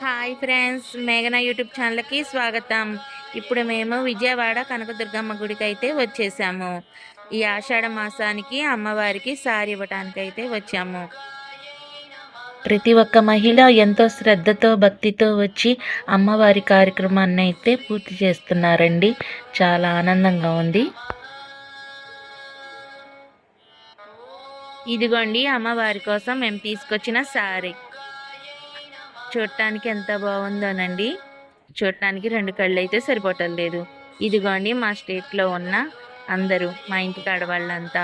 Hi friends, మేఘన YouTube ఛానల్కి స్వాగతం. ఇప్పుడు మేము విజయవాడ కనకదుర్గమ్మ గుడికి అయితే వచ్చేసాము. ఈ ఆషాఢ మాసానికి అమ్మవారికి సారీ ఇవ్వటానికి అయితే వచ్చాము. ప్రతి ఒక్క మహిళ ఎంతో శ్రద్ధతో భక్తితో వచ్చి అమ్మవారి కార్యక్రమాన్ని అయితే పూర్తి చేస్తున్నారండి. చాలా ఆనందంగా ఉంది. ఇదిగోండి అమ్మవారి కోసం మేము తీసుకొచ్చిన సారీ. చూడటానికి ఎంత బాగుందోనండి. చూడటానికి 2 కళ్ళు అయితే సరిపోవటం లేదు. ఇదిగోండి మా స్టేట్లో ఉన్న అందరూ, మా ఇంటికి ఆడవాళ్ళంతా.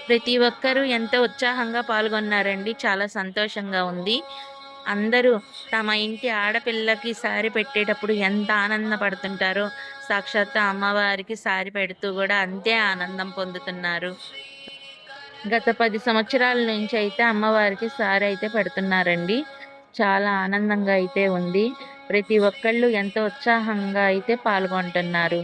ప్రతి ఒక్కరూ ఎంతో ఉత్సాహంగా పాల్గొన్నారండి. చాలా సంతోషంగా ఉంది. అందరూ తమ ఇంటి ఆడపిల్లకి సారీ పెట్టేటప్పుడు ఎంత ఆనందపడుతుంటారో, సాక్షాత్తు అమ్మవారికి సారీ పెడుతూ కూడా అంతే ఆనందం పొందుతున్నారు. గత 10 సంవత్సరాల నుంచి అయితే అమ్మవారికి సారీ అయితే పెడుతున్నారండి. చాలా ఆనందంగా అయితే ఉంది. ప్రతి ఒక్కళ్ళు ఎంతో ఉత్సాహంగా అయితే పాల్గొంటున్నారు.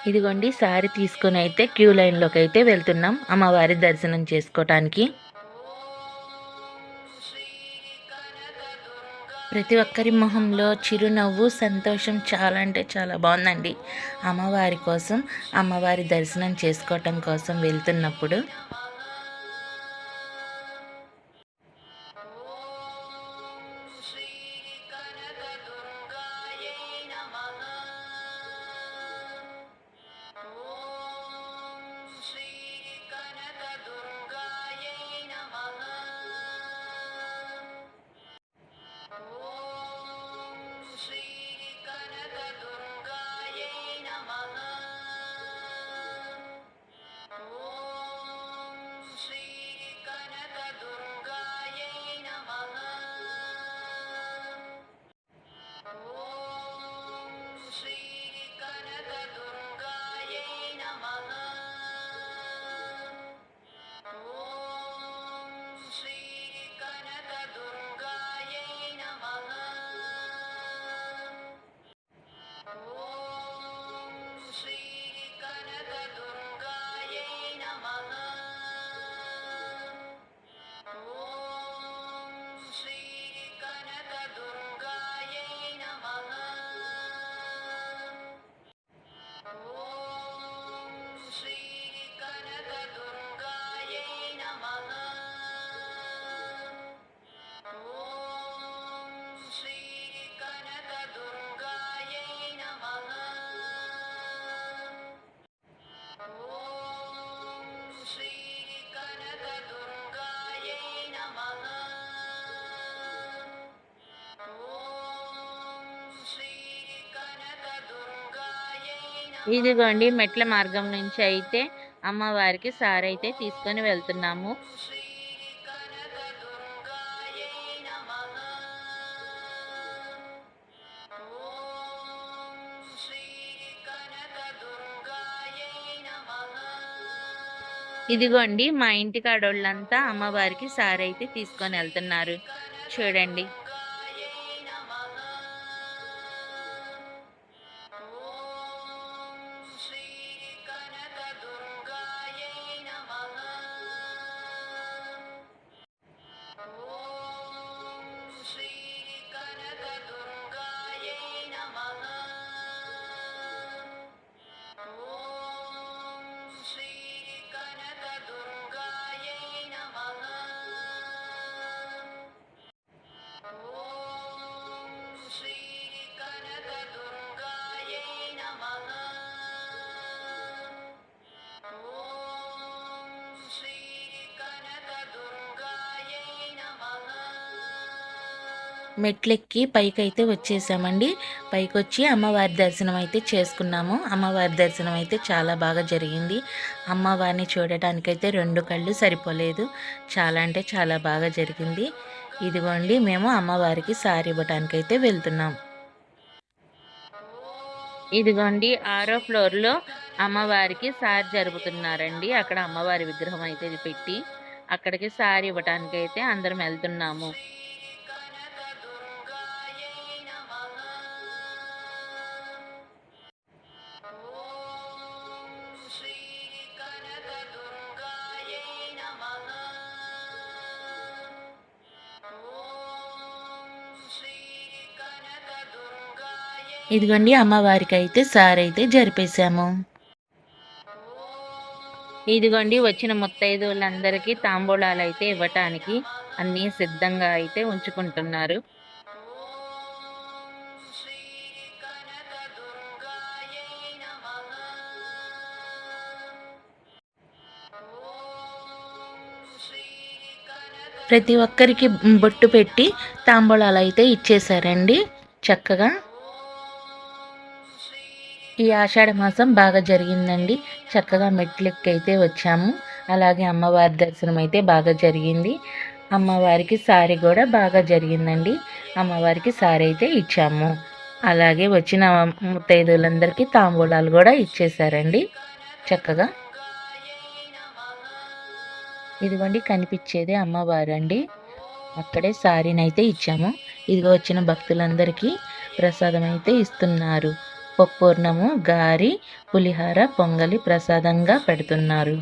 ఇదిగోండి సారీ తీసుకొని అయితే క్యూ లైన్లోకి అయితే వెళ్తున్నాం అమ్మవారి దర్శనం చేసుకోవటానికి. ప్రతి ఒక్కరి మొహంలో చిరునవ్వు, సంతోషం చాలా అంటే చాలా బాగుందండి. అమ్మవారి కోసం, అమ్మవారి దర్శనం చేసుకోవటం కోసం వెళ్తున్నప్పుడు ఇదిగోండి మెట్ల మార్గం నుంచి అయితే అమ్మవారికి సారీ అయితే తీసుకొని వెళ్తున్నాము. ఇదిగోండి మా ఇంటి కాడోళ్ళంతా అమ్మవారికి సారీ అయితే తీసుకొని వెళ్తున్నారు. చూడండి. మెట్లెక్కి పైకైతే వచ్చేసామండి. పైకొచ్చి అమ్మవారి దర్శనం అయితే చేసుకున్నాము. అమ్మవారి దర్శనం అయితే చాలా బాగా జరిగింది. అమ్మవారిని చూడటానికైతే 2 కళ్ళు సరిపోలేదు. చాలా అంటే చాలా బాగా జరిగింది. ఇదిగోండి మేము అమ్మవారికి సారీ ఇవ్వటానికైతే వెళ్తున్నాం. ఇదిగోండి 6వ ఫ్లోర్‌లో అమ్మవారికి సారీ జరుపుతున్నారండి. అక్కడ అమ్మవారి విగ్రహం అయితే పెట్టి అక్కడికి సారీ ఇవ్వటానికైతే అందరం వెళ్తున్నాము. ఇదిగోండి అమ్మవారికైతే సారీ అయితే జరిపేశాము. ఇదిగోండి వచ్చిన ముత్తైదువులందరికీ తాంబూలాలైతే ఇవ్వటానికి అన్నీ సిద్ధంగా అయితే ఉంచుకుంటున్నారు. ప్రతి ఒక్కరికి బొట్టు పెట్టి తాంబూలాలైతే ఇచ్చేశారండి చక్కగా. ఈ ఆషాఢ మాసం బాగా జరిగిందండి. చక్కగా మెట్లెక్కైతే వచ్చాము. అలాగే అమ్మవారి దర్శనం అయితే బాగా జరిగింది. అమ్మవారికి సారీ కూడా బాగా జరిగిందండి. అమ్మవారికి సారీ అయితే ఇచ్చాము. అలాగే వచ్చిన ముత్తైదువులందరికీ తాంబూలాలు కూడా ఇచ్చేశారండి చక్కగా. ఇదిగోండి కనిపించేదే అమ్మవారండి. అక్కడే సారీనైతే ఇచ్చాము. ఇదిగో వచ్చిన భక్తులందరికీ ప్రసాదం అయితే ఇస్తున్నారు. పప్పూర్ణము, గారి, పులిహార, పొంగలి ప్రసాదంగా పెడుతున్నారు.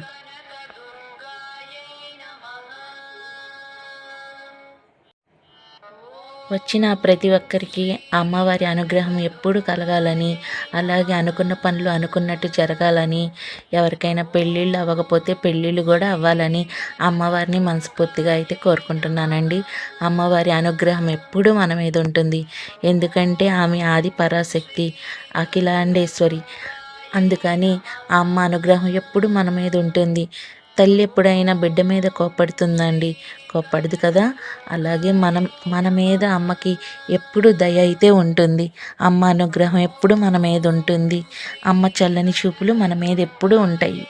వచ్చిన ప్రతి ఒక్కరికి అమ్మవారి అనుగ్రహం ఎప్పుడు కలగాలని, అలాగే అనుకున్న పనులు అనుకున్నట్టు జరగాలని, ఎవరికైనా పెళ్ళిళ్ళు అవ్వకపోతే పెళ్ళిళ్ళు కూడా అవ్వాలని అమ్మవారిని మనస్ఫూర్తిగా అయితే కోరుకుంటున్నానండి. అమ్మవారి అనుగ్రహం ఎప్పుడు మన మీద ఉంటుంది. ఎందుకంటే ఆమె ఆది పరాశక్తి, అఖిలాండేశ్వరి. అందుకని ఆ అమ్మ అనుగ్రహం ఎప్పుడు మన మీద ఉంటుంది. తల్లి ఎప్పుడైనా బిడ్డ మీద కోప్పడుతుందండి? కోప్పడదు కదా. అలాగే మన మీద అమ్మకి ఎప్పుడు దయ అయితే ఉంటుంది. అమ్మ అనుగ్రహం ఎప్పుడు మన మీద ఉంటుంది. అమ్మ చల్లని చూపులు మన మీద ఎప్పుడూ ఉంటాయి.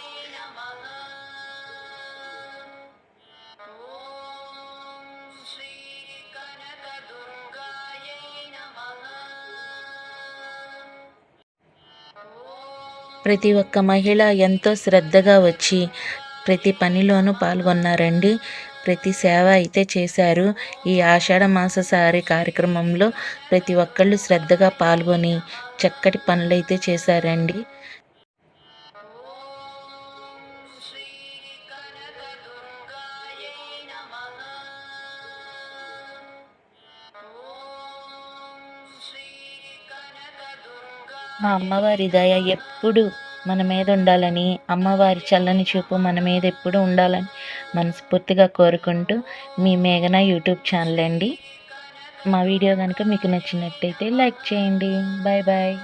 ప్రతి ఒక్క మహిళ ఎంతో శ్రద్ధగా వచ్చి ప్రతి పనిలోనూ పాల్గొన్నారండి. ప్రతి సేవ అయితే చేశారు. ఈ ఆషాఢ మాస సారీ కార్యక్రమంలో ప్రతి ఒక్కళ్ళు శ్రద్ధగా పాల్గొని చక్కటి పనులైతే చేశారండి. మా అమ్మవారి దయ ఎప్పుడు మన మీద ఉండాలని, అమ్మవారి చల్లని చూపు మన మీద ఎప్పుడు ఉండాలని మనస్ఫూర్తిగా కోరుకుంటూ మీ మేఘన యూట్యూబ్ ఛానల్ అండి. మా వీడియో కనుక మీకు నచ్చినట్టయితే లైక్ చేయండి. Bye bye.